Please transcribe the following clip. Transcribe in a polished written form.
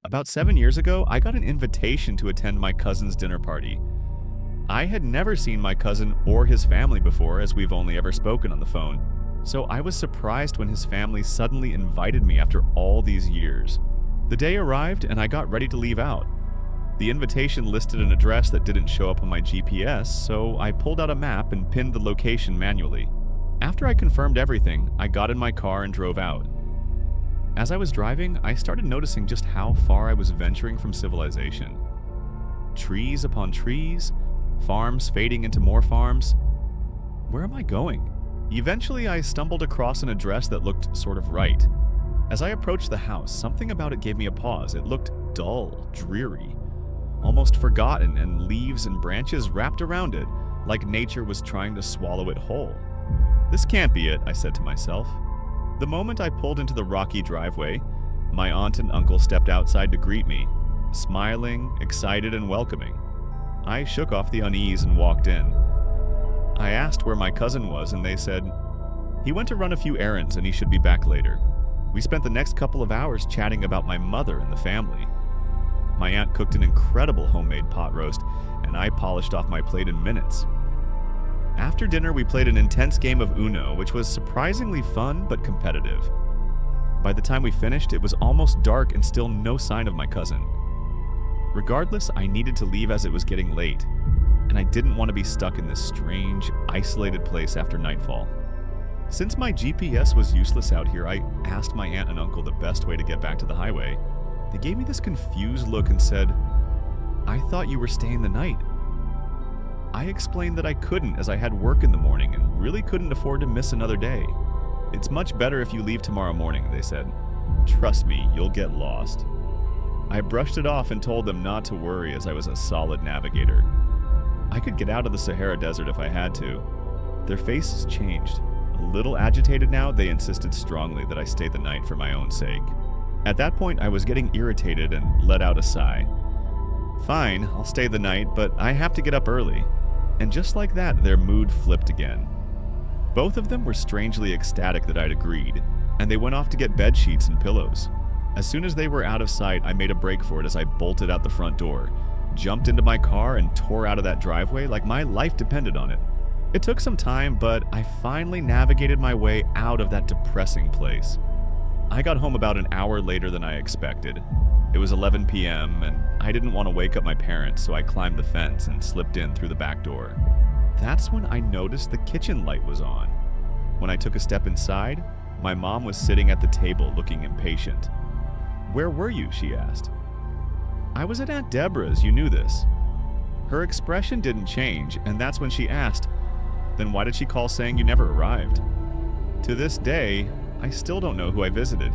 About 7 years ago, I got an invitation to attend my cousin's dinner party. I had never seen my cousin or his family before, as we've only ever spoken on the phone, so I was surprised when his family suddenly invited me after all these years. The day arrived and I got ready to leave out. The invitation listed an address that didn't show up on my GPS, so I pulled out a map and pinned the location manually. After I confirmed everything, I got in my car and drove out. As I was driving, I started noticing just how far I was venturing from civilization. Trees upon trees, farms fading into more farms. Where am I going? Eventually, I stumbled across an address that looked sort of right. As I approached the house, something about it gave me a pause. It looked dull, dreary, almost forgotten, and leaves and branches wrapped around it, like nature was trying to swallow it whole. This can't be it, I said to myself. The moment I pulled into the rocky driveway, my aunt and uncle stepped outside to greet me, smiling, excited, and welcoming. I shook off the unease and walked in. I asked where my cousin was, and they said, he went to run a few errands and he should be back later. We spent the next couple of hours chatting about my mother and the family. My aunt cooked an incredible homemade pot roast, and I polished off my plate in minutes. After dinner, we played an intense game of Uno, which was surprisingly fun but competitive. By the time we finished, it was almost dark and still no sign of my cousin. Regardless, I needed to leave as it was getting late, and I didn't want to be stuck in this strange, isolated place after nightfall. Since my GPS was useless out here, I asked my aunt and uncle the best way to get back to the highway. They gave me this confused look and said, "I thought you were staying the night." I explained that I couldn't as I had work in the morning and really couldn't afford to miss another day. "It's much better if you leave tomorrow morning," they said. "Trust me, you'll get lost." I brushed it off and told them not to worry as I was a solid navigator. I could get out of the Sahara Desert if I had to. Their faces changed. A little agitated now, they insisted strongly that I stay the night for my own sake. At that point, I was getting irritated and let out a sigh. "Fine, I'll stay the night, but I have to get up early." And just like that, their mood flipped again. Both of them were strangely ecstatic that I'd agreed, and they went off to get bed sheets and pillows. As soon as they were out of sight, I made a break for it as I bolted out the front door, jumped into my car, and tore out of that driveway like my life depended on it. It took some time, but I finally navigated my way out of that depressing place. I got home about an hour later than I expected. It was 11 p.m., and I didn't want to wake up my parents, so I climbed the fence and slipped in through the back door. That's when I noticed the kitchen light was on. When I took a step inside, my mom was sitting at the table looking impatient. "Where were you?" she asked. "I was at Aunt Deborah's, you knew this." Her expression didn't change, and that's when she asked, "Then why did she call saying you never arrived?" To this day, I still don't know who I visited.